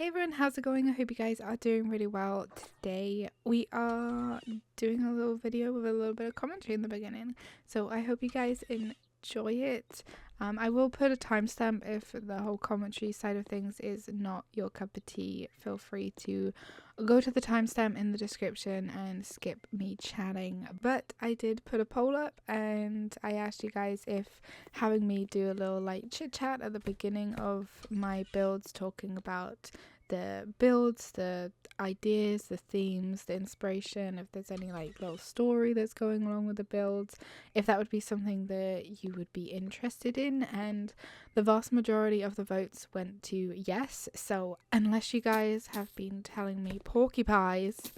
Hey everyone, how's it going? I hope you guys are doing really well. Today we are doing a little video with a little bit of commentary in the beginning, so I hope you guys enjoy it. I will put a timestamp if the whole commentary side of things is not your cup of tea. Feel free to go to the timestamp in the description and skip me chatting. But I did put a poll up and I asked you guys if having me do a little like chit chat at the beginning of my builds, talking about the builds, the ideas, the themes, the inspiration, if there's any like little story that's going along with the builds, if that would be something that you would be interested in. And the vast majority of the votes went to yes. So unless you guys have been telling me porcupines,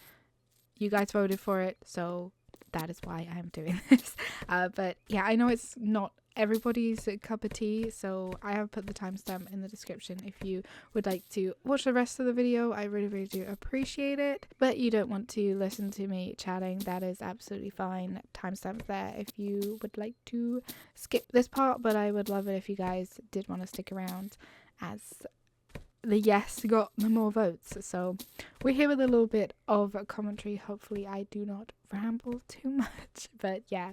you guys voted for it, so that is why I'm doing this. But yeah, I know it's not everybody's cup of tea, so I have put the timestamp in the description if you would like to watch the rest of the video. I really do appreciate it, but you don't want to listen to me chatting, that is absolutely fine. Timestamp there if you would like to skip this part, but I would love it if you guys did want to stick around, as the yes got the more votes. So we're here with a little bit of commentary. Hopefully I do not ramble too much, but yeah,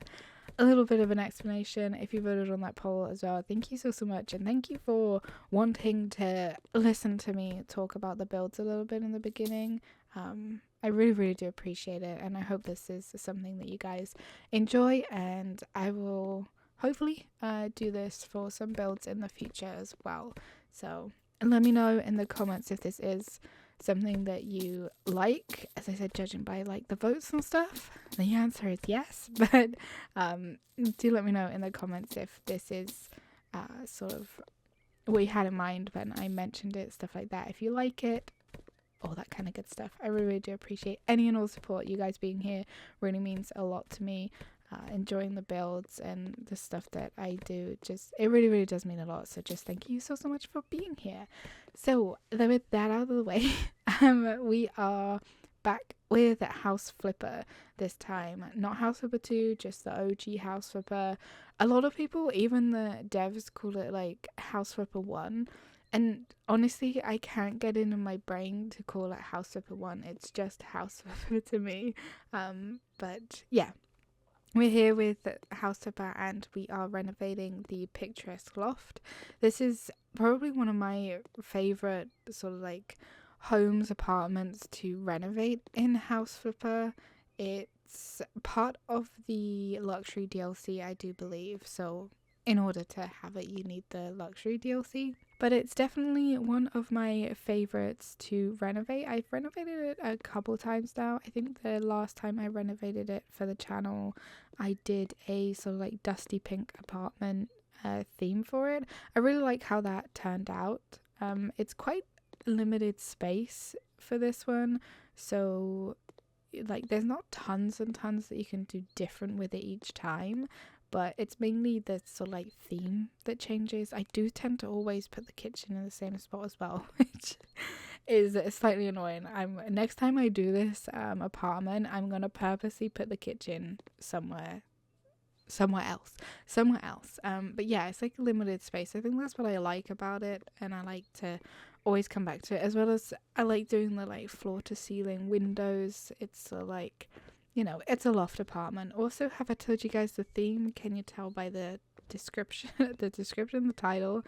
a little bit of an explanation. If you voted on that poll as well, thank you so much, and thank you for wanting to listen to me talk about the builds a little bit in the beginning. I really do appreciate it, and I hope this is something that you guys enjoy, and I will hopefully do this for some builds in the future as well. So let me know in the comments if this is something that you like. As I said, judging by like the votes and stuff, the answer is yes, but do let me know in the comments if this is sort of what you had in mind when I mentioned it, stuff like that, if you like it, all that kind of good stuff. I really do appreciate any and all support. You guys being here really means a lot to me. Enjoying the builds and the stuff that I do, just it really does mean a lot. So just thank you so much for being here. So with that out of the way, we are back with House Flipper this time. Not House Flipper 2, just the OG House Flipper. A lot of people, even the devs, call it like House Flipper 1. And honestly, I can't get it in my brain to call it House Flipper 1. It's just House Flipper to me. But yeah. We're here with House Flipper and we are renovating the Picturesque Loft. This is probably one of my favourite sort of like homes, apartments to renovate in House Flipper. It's part of the luxury DLC, I do believe, so in order to have it you need the luxury DLC. But it's definitely one of my favourites to renovate. I've renovated it a couple times now. I think the last time I renovated it for the channel, I did a sort of like dusty pink apartment theme for it. I really like how that turned out. It's quite limited space for this one, so like there's not tons and tons that you can do different with it each time. But it's mainly the sort of like theme that changes. I do tend to always put the kitchen in the same spot as well, which is slightly annoying. Next time I do this apartment, I'm gonna purposely put the kitchen somewhere else. But yeah, it's like a limited space. I think that's what I like about it, and I like to always come back to it, as well as I like doing the like floor to ceiling windows. It's like, you know, it's a loft apartment. Also, have I told you guys the theme? Can you tell by the description, the title?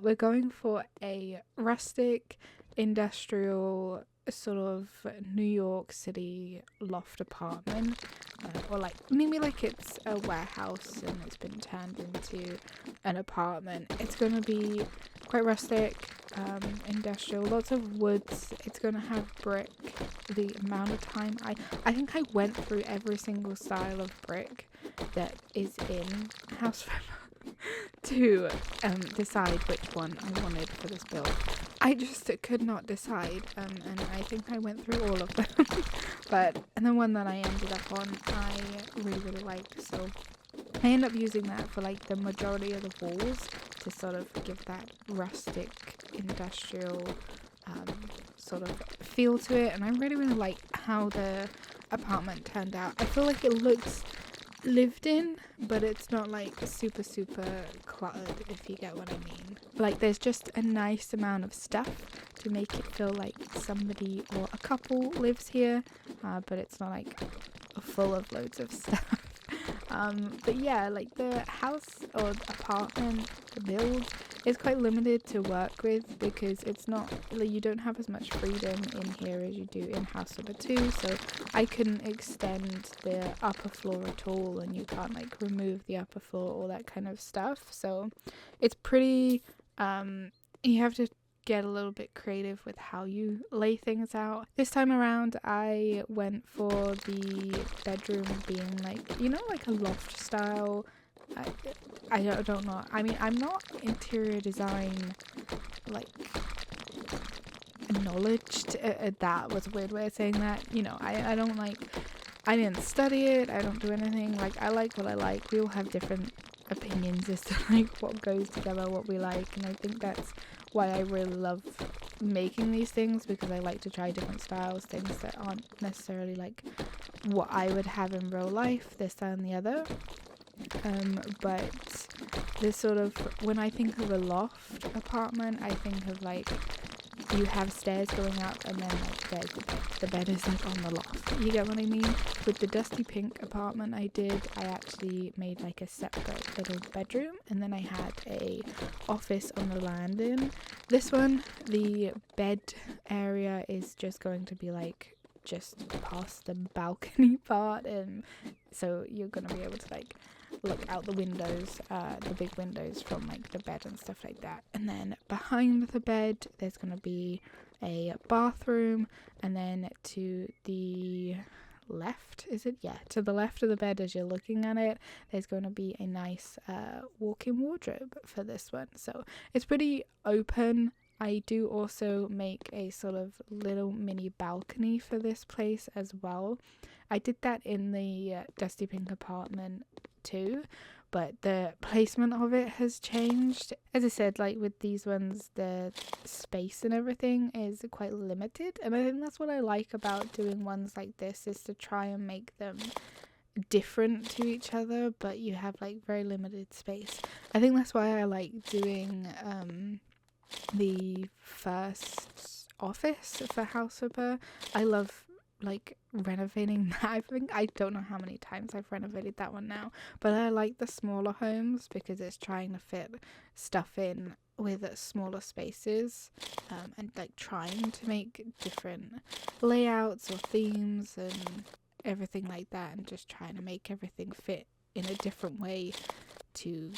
We're going for a rustic, industrial, sort of New York City loft apartment. Or like, maybe like it's a warehouse and it's been turned into an apartment. It's going to be quite rustic, industrial, lots of woods. It's going to have brick. The amount of time I think I went through every single style of brick that is in House Flipper to decide which one I wanted for this build. I just could not decide, and I think I went through all of them. And the one that I ended up on I really liked, so I end up using that for like the majority of the walls to sort of give that rustic industrial sort of feel to it. And I really like how the apartment turned out. I feel like it looks lived in, but it's not like super cluttered, if you get what I mean. Like there's just a nice amount of stuff to make it feel like somebody or a couple lives here, but it's not like full of loads of stuff. But yeah, like the house or apartment, the build is quite limited to work with because it's not, like, you don't have as much freedom in here as you do in house number 2. So I couldn't extend the upper floor at all, and you can't like remove the upper floor, all that kind of stuff. So it's pretty, you have to get a little bit creative with how you lay things out. This time around I went for the bedroom being like, you know, like a loft style. I don't know. I mean, I'm not interior design like acknowledged. That was a weird way of saying that. You know, I don't like, I didn't study it. I don't do anything. Like, I like what I like. We all have different opinions as to like what goes together, what we like, and I think that's why I really love making these things, because I like to try different styles, things that aren't necessarily like what I would have in real life, this, that and the other. But this sort of, when I think of a loft apartment, I think of like, you have stairs going up and then like there's the bed. The bed is like on the loft. You get what I mean? With the dusty pink apartment I actually made like a separate little bedroom, and then I had a office on the landing. This one, the bed area is just going to be like just past the balcony part, and so you're gonna be able to like look out the windows, the big windows from like the bed and stuff like that. And then behind the bed there's gonna be a bathroom, and then to the left, is it? Yeah, to the left of the bed as you're looking at it, there's going to be a nice walk-in wardrobe for this one. So it's pretty open. I do also make a sort of little mini balcony for this place as well. I did that in the dusty pink apartment too, but the placement of it has changed. As I said, like with these ones, the space and everything is quite limited, and I think that's what I like about doing ones like this, is to try and make them different to each other, but you have like very limited space. I think that's why I like doing the first office for House Flipper. I love like renovating that. I don't know how many times I've renovated that one now, but I like the smaller homes because it's trying to fit stuff in with smaller spaces, and like trying to make different layouts or themes and everything like that, and just trying to make everything fit in a different way to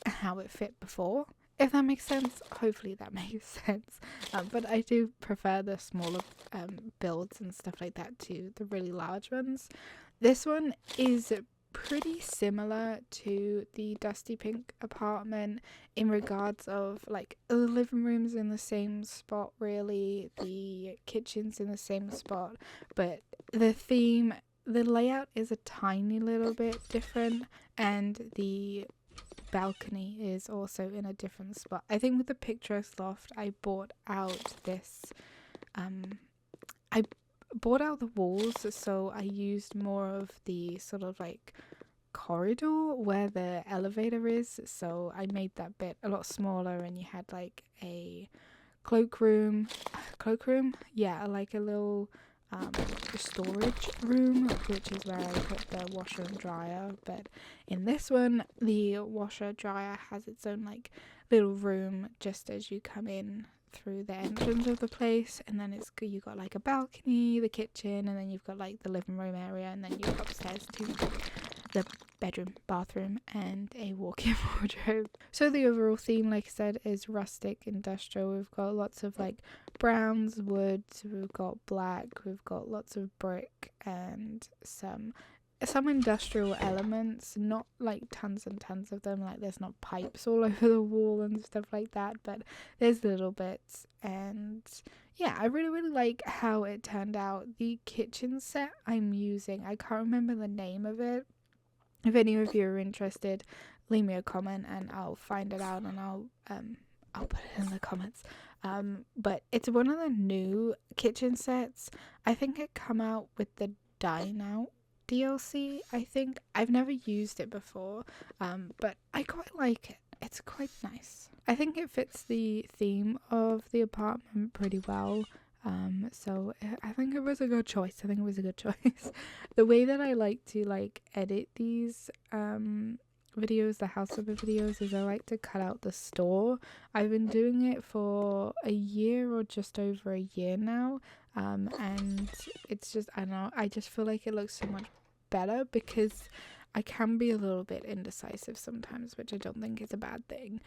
how it fit before. If that makes sense. Hopefully that makes sense. But I do prefer the smaller builds and stuff like that to the really large ones. This one is pretty similar to the dusty pink apartment in regards of like the living room's in the same spot, really, the kitchen's in the same spot, but the theme, the layout is a tiny little bit different, and the balcony is also in a different spot. I think with the Picturesque Loft, I bought out this, I bought out the walls, so I used more of the sort of like corridor where the elevator is, so I made that bit a lot smaller, and you had like a cloakroom, yeah, like a little storage room, which is where I put the washer and dryer. But in this one, the washer dryer has its own like little room just as you come in through the entrance of the place, and then you got like a balcony, the kitchen, and then you've got like the living room area, and then you go upstairs to the bedroom, bathroom, and a walk-in wardrobe. So the overall theme, like I said, is rustic, industrial. We've got lots of like browns, woods, we've got black, we've got lots of brick, and some industrial elements, not like tons and tons of them, like there's not pipes all over the wall and stuff like that, but there's little bits. And yeah, I really like how it turned out. The kitchen set I'm using, I can't remember the name of it. If any of you are interested, leave me a comment and I'll find it out, and I'll put it in the comments. But it's one of the new kitchen sets. I think it come out with the Dine Out DLC. I think I've never used it before, but I quite like it. it's quite nice. I think it fits the theme of the apartment pretty well. So I think it was a good choice. The way that I like to like edit these videos, the house flipper videos, is I like to cut out the store. I've been doing it for a year or just over a year now, and it's just, I don't know, I just feel like it looks so much better because I can be a little bit indecisive sometimes, which I don't think is a bad thing.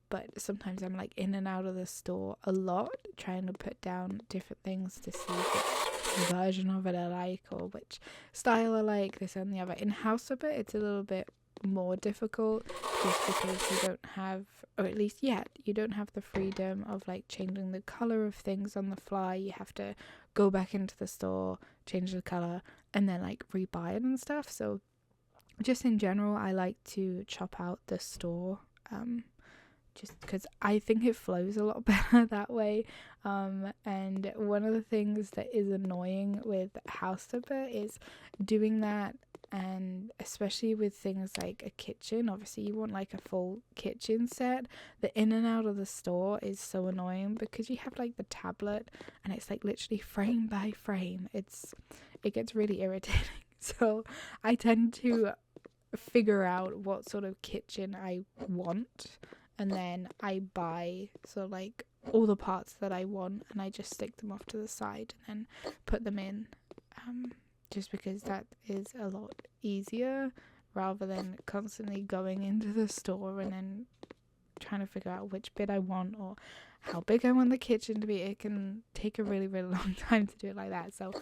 But sometimes I'm like in and out of the store a lot, trying to put down different things to see which version of it I like or which style I like, this and the other. In House of It, it's a little bit more difficult just because you don't have, or at least yet, you don't have the freedom of like changing the color of things on the fly. You have to go back into the store, change the color, and then like rebuy it and stuff. So just in general, I like to chop out the store, just because I think it flows a lot better that way. And one of the things that is annoying with House Flipper is doing that, and especially with things like a kitchen. Obviously you want like a full kitchen set. The in and out of the store is so annoying because you have like the tablet and it's like literally frame by frame. It gets really irritating. So I tend to figure out what sort of kitchen I want, and then I buy sort of like all the parts that I want and I just stick them off to the side and then put them in, just because that is a lot easier rather than constantly going into the store and then trying to figure out which bit I want or how big I want the kitchen to be. It can take a really, really long time to do it like that. So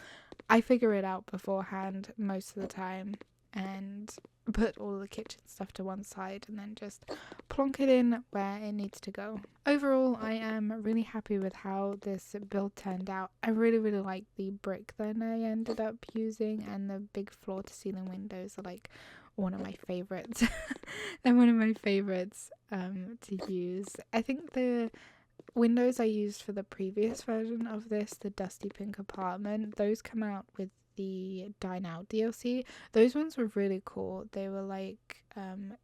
I figure it out beforehand most of the time and put all the kitchen stuff to one side and then just plonk it in where it needs to go. Overall, I am really happy with how this build turned out. I really, really like the brick that I ended up using, and the big floor to ceiling windows are like one of my favorites. They're one of my favorites to use. I think the windows I used for the previous version of this, the Dusty Pink Apartment, those come out with the Dine Out DLC. Those ones were really cool. They were like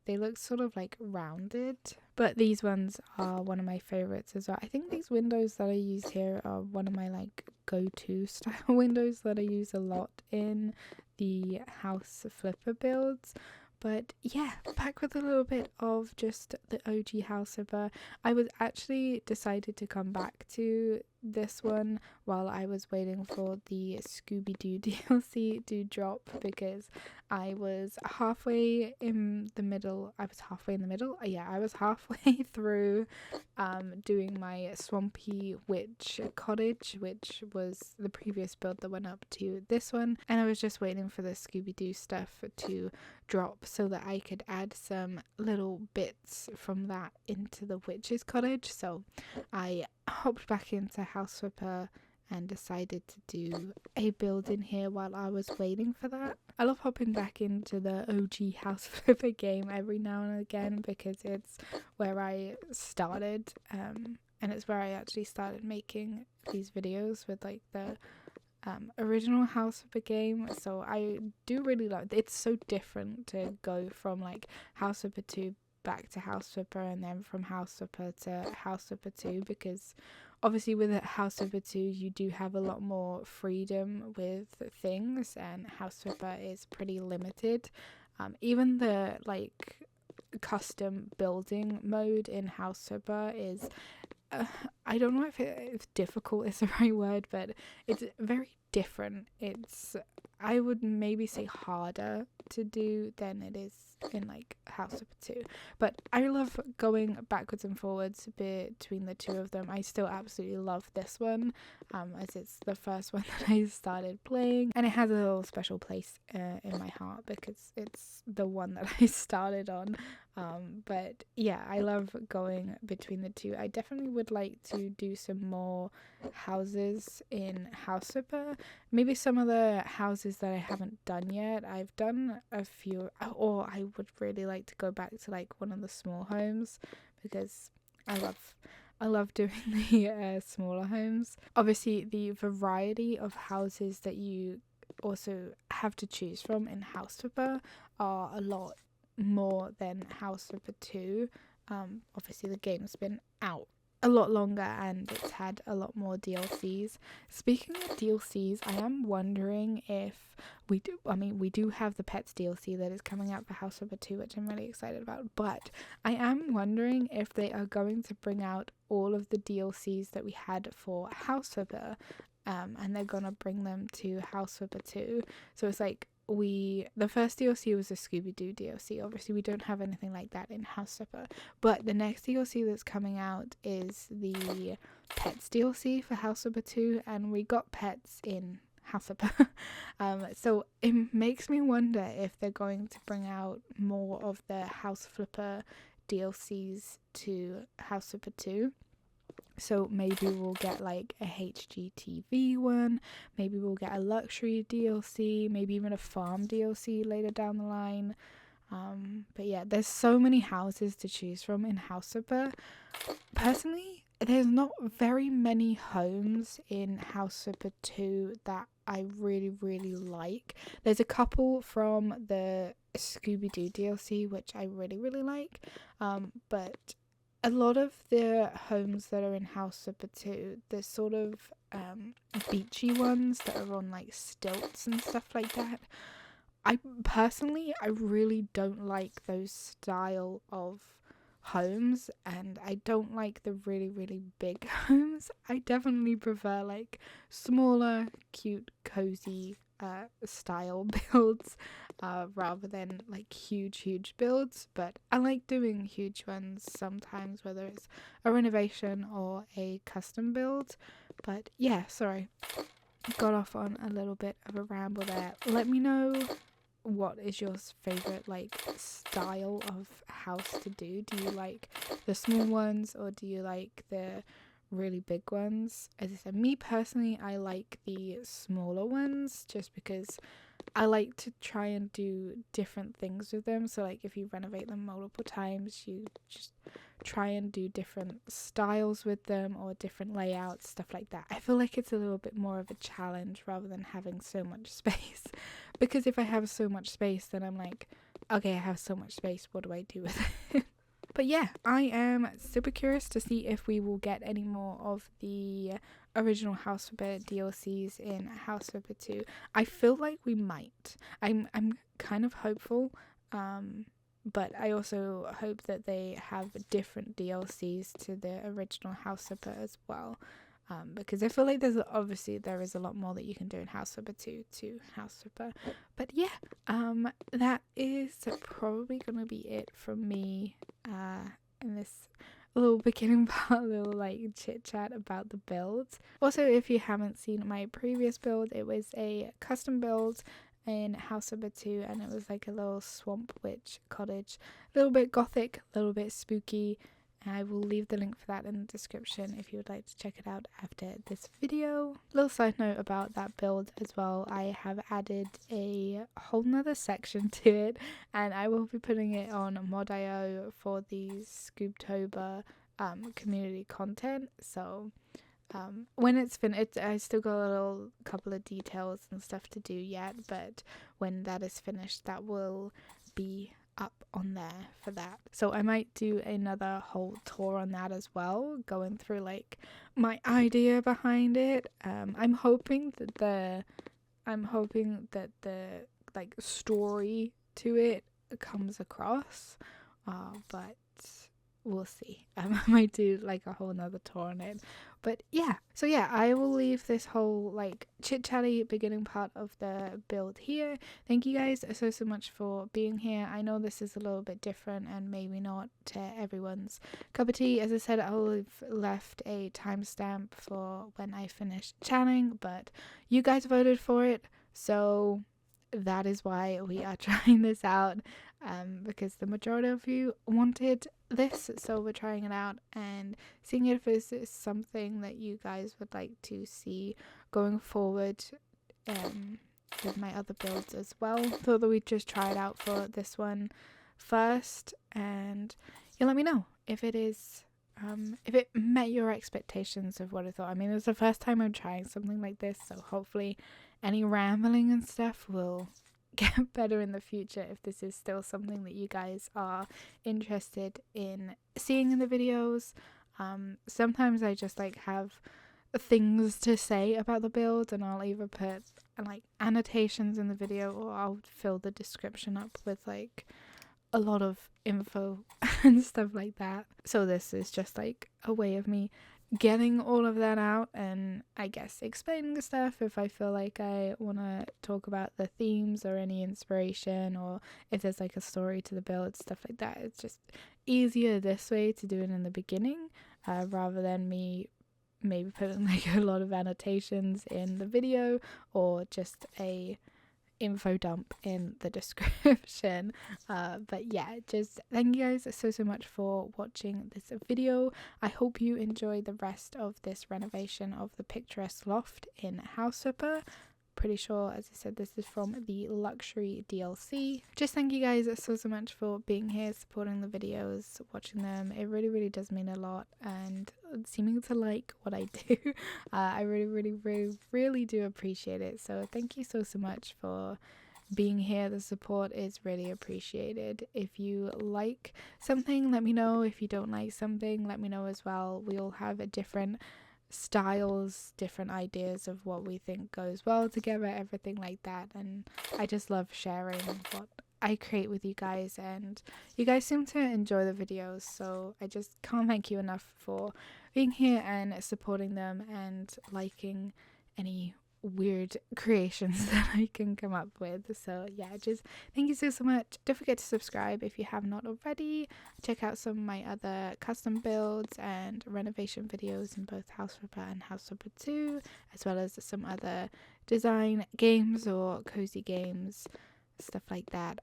they look sort of like rounded, but these ones are one of my favorites as well. I think these windows that I use here are one of my like go-to style windows that I use a lot in the house flipper builds. But yeah, back with a little bit of just the OG house flipper. I was actually decided to come back to this one while I was waiting for the Scooby-Doo DLC to drop, because I was halfway in the middle. Yeah, I was halfway through doing my Swampy Witch cottage, which was the previous build that went up to this one, and I was just waiting for the Scooby-Doo stuff to drop so that I could add some little bits from that into the witch's cottage. So I hopped back into House Flipper and decided to do a build in here while I was waiting for that. I love hopping back into the OG House Flipper game every now and again because it's where I started, and it's where I actually started making these videos with like the original House Flipper game. So I do really love it. It's so different to go from like House Flipper 2 back to House Flipper and then from House Flipper to House Flipper 2, because obviously with House Flipper 2 you do have a lot more freedom with things, and House Flipper is pretty limited. Even the like custom building mode in House Flipper is I don't know if difficult is the right word, but it's very different. It's, I would maybe say, harder to do than it is in like House Flipper 2. But I love going backwards and forwards between the two of them. I still absolutely love this one, as it's the first one that I started playing, and it has a little special place in my heart because it's the one that I started on. But yeah, I love going between the two. I definitely would like to do some more houses in House Flipper. Maybe some of the houses that I haven't done yet. I've done a few, or I would really like to go back to like one of the small homes because I love doing the smaller homes. Obviously, the variety of houses that you also have to choose from in House Flipper are a lot more than House Flipper 2. Obviously the game's been out a lot longer and it's had a lot more DLCs. Speaking of DLCs, I am wondering if we do have the Pets DLC that is coming out for House Flipper 2, which I'm really excited about, but I am wondering if they are going to bring out all of the DLCs that we had for House Flipper, and they're gonna bring them to House Flipper 2. So it's like, the first DLC was a Scooby-Doo DLC. Obviously we don't have anything like that in House Flipper, but the next DLC that's coming out is the Pets DLC for House Flipper 2, and we got pets in House Flipper. So it makes me wonder if they're going to bring out more of the House Flipper DLCs to House Flipper 2. So maybe we'll get like a HGTV one, maybe we'll get a luxury DLC, maybe even a farm DLC later down the line. But yeah, there's so many houses to choose from in House Flipper. Personally, there's not very many homes in House Flipper 2 that I really, really like. There's a couple from the Scooby-Doo DLC, which I really, really like. But a lot of the homes that are in House Flipper 2, the sort of beachy ones that are on like stilts and stuff like that, I really don't like those style of homes, and I don't like the really, really big homes. I definitely prefer like smaller, cute, cozy style builds rather than like huge builds. But I like doing huge ones sometimes, whether it's a renovation or a custom build. But yeah, sorry, got off on a little bit of a ramble there. Let me know, what is your favorite like style of house to do? Do you like the small ones or do you like the really big ones? As I said, me personally, I like the smaller ones just because I like to try and do different things with them. So like if you renovate them multiple times, you just try and do different styles with them or different layouts, stuff like that. I feel like it's a little bit more of a challenge rather than having so much space. Because if I have so much space, then I'm like, okay, I have so much space, what do I do with it? But yeah, I am super curious to see if we will get any more of the original House Flipper DLCs in House Flipper 2. I feel like we might. I'm kind of hopeful, but I also hope that they have different DLCs to the original House Flipper as well. Because I feel like there is a lot more that you can do in House Flipper 2 to House Flipper. But yeah, that is probably gonna be it from me in this little beginning part, little like chit chat about the builds. Also, if you haven't seen my previous build, it was a custom build in House Flipper 2, and it was like a little swamp witch cottage, a little bit gothic, a little bit spooky. I will leave the link for that in the description if you would like to check it out after this video. Little side note about that build as well, I have added a whole nother section to it, and I will be putting it on Mod.io for the Scooptober community content. So when it's finished, I still got a little couple of details and stuff to do yet, but when that is finished, that will be up on there for that. So I might do another whole tour on that as well, going through like my idea behind it. I'm hoping that the like story to it comes across, but we'll see. I might do like a whole nother tour on it. But yeah, so yeah, I will leave this whole like chit chatty beginning part of the build here. Thank you guys so much for being here. I know this is a little bit different and maybe not to everyone's cup of tea. As I said, I'll have left a timestamp for when I finish chatting, but you guys voted for it, so that is why we are trying this out, because the majority of you wanted this, so we're trying it out and seeing if this is something that you guys would like to see going forward with my other builds as well. Thought that we'd just try it out for this one first, and you let me know if it is if it met your expectations of what I thought. I mean, it's the first time I'm trying something like this, so hopefully any rambling and stuff will get better in the future if this is still something that you guys are interested in seeing in the videos. Sometimes I just like have things to say about the build, and I'll either put like annotations in the video, or I'll fill the description up with like a lot of info and stuff like that. So this is just like a way of me getting all of that out, and I guess explaining stuff if I feel like I want to talk about the themes or any inspiration, or if there's like a story to the build, stuff like that. It's just easier this way to do it in the beginning, rather than me maybe putting like a lot of annotations in the video, or just a info dump in the description. But yeah, just thank you guys so much for watching this video. I hope you enjoy the rest of this renovation of the picturesque loft in House Flipper. Pretty sure, as I said, this is from the luxury DLC. Just thank you guys so much for being here, supporting the videos, watching them. It really does mean a lot, and seeming to like what I do. I really do appreciate it. So thank you so much for being here. The support is really appreciated. If you like something, let me know. If you don't like something, let me know as well. We all have a different styles, different ideas of what we think goes well together, everything like that, and I just love sharing what I create with you guys, and you guys seem to enjoy the videos, so I just can't thank you enough for being here and supporting them and liking any weird creations that I can come up with. So yeah, just thank you so much. Don't forget to subscribe if you have not already. Check out some of my other custom builds and renovation videos in both House Flipper and House Flipper 2, as well as some other design games or cozy games, stuff like that.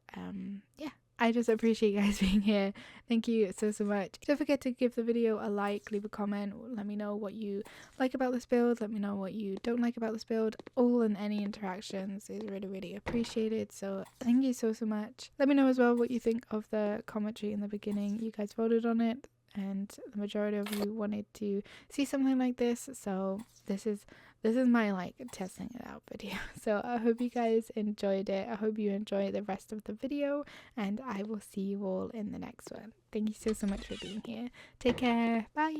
Yeah, I just appreciate you guys being here. Thank you so much. Don't forget to give the video a like, leave a comment, let me know what you like about this build, let me know what you don't like about this build. All and any interactions is really appreciated, so thank you so much. Let me know as well what you think of the commentary in the beginning. You guys voted on it, and the majority of you wanted to see something like this, so this is my like testing it out video. So I hope you guys enjoyed it. I hope you enjoy the rest of the video, and I will see you all in the next one. Thank you so much for being here. Take care. Bye.